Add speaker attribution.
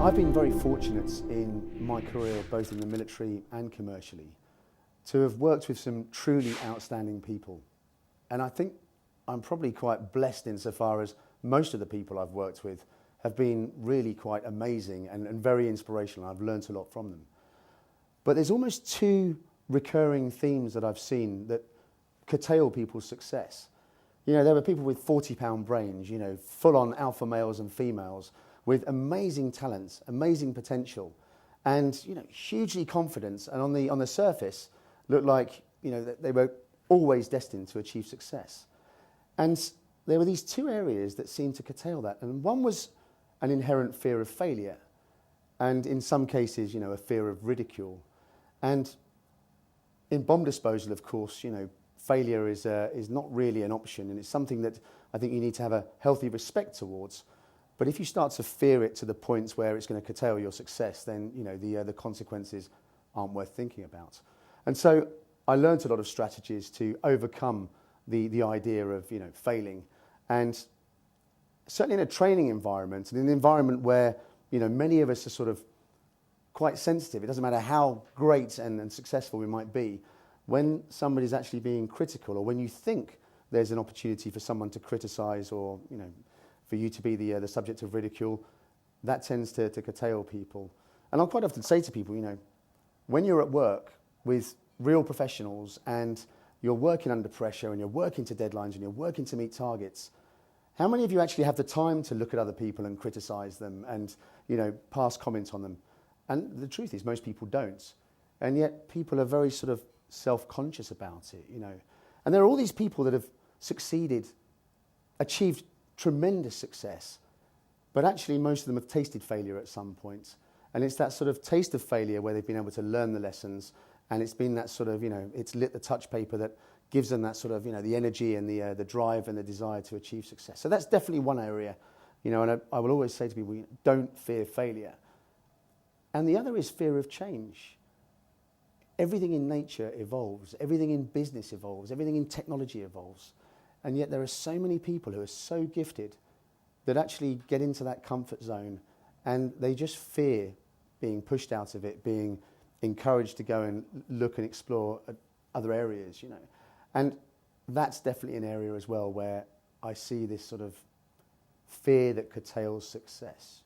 Speaker 1: I've been very fortunate in my career, both in the military and commercially, to have worked with some truly outstanding people. And I think I'm probably quite blessed insofar as most of the people I've worked with have been really quite amazing and very inspirational. I've learnt a lot from them. But there's almost two recurring themes that I've seen that curtail people's success. You know, there were people with 40-pound brains, you know, full-on alpha males and females with amazing talents, amazing potential, and, you know, hugely confident, and on the surface looked like, you know, that they were always destined to achieve success. And there were these two areas that seemed to curtail that, and one was an inherent fear of failure, and in some cases, you know, a fear of ridicule. And in bomb disposal, of course, you know, failure is not really an option, and it's something that I think you need to have a healthy respect towards. But if you start to fear it to the point where it's going to curtail your success, then, you know, the consequences aren't worth thinking about. And so I learned a lot of strategies to overcome the idea of, you know, failing. And certainly in a training environment, and in an environment where, you know, many of us are sort of quite sensitive, it doesn't matter how great and successful we might be, when somebody's actually being critical, or when you think there's an opportunity for someone to criticise, or, you know, for you to be the subject of ridicule, that tends to curtail people. And I'll quite often say to people, you know, when you're at work with real professionals and you're working under pressure and you're working to deadlines and you're working to meet targets, how many of you actually have the time to look at other people and criticise them and, you know, pass comment on them? And the truth is most people don't. And yet people are very sort of self-conscious about it, you know. And there are all these people that have succeeded, achieved tremendous success, but actually most of them have tasted failure at some point. And it's that sort of taste of failure where they've been able to learn the lessons, and it's been that sort of, you know, it's lit the touch paper that gives them that sort of, you know, the energy and the drive and the desire to achieve success. So that's definitely one area, you know, and I will always say to people, don't fear failure. And the other is fear of change. Everything in nature evolves, everything in business evolves, everything in technology evolves. And yet there are so many people who are so gifted that actually get into that comfort zone, and they just fear being pushed out of it, being encouraged to go and look and explore other areas, you know. And that's definitely an area as well where I see this sort of fear that curtails success.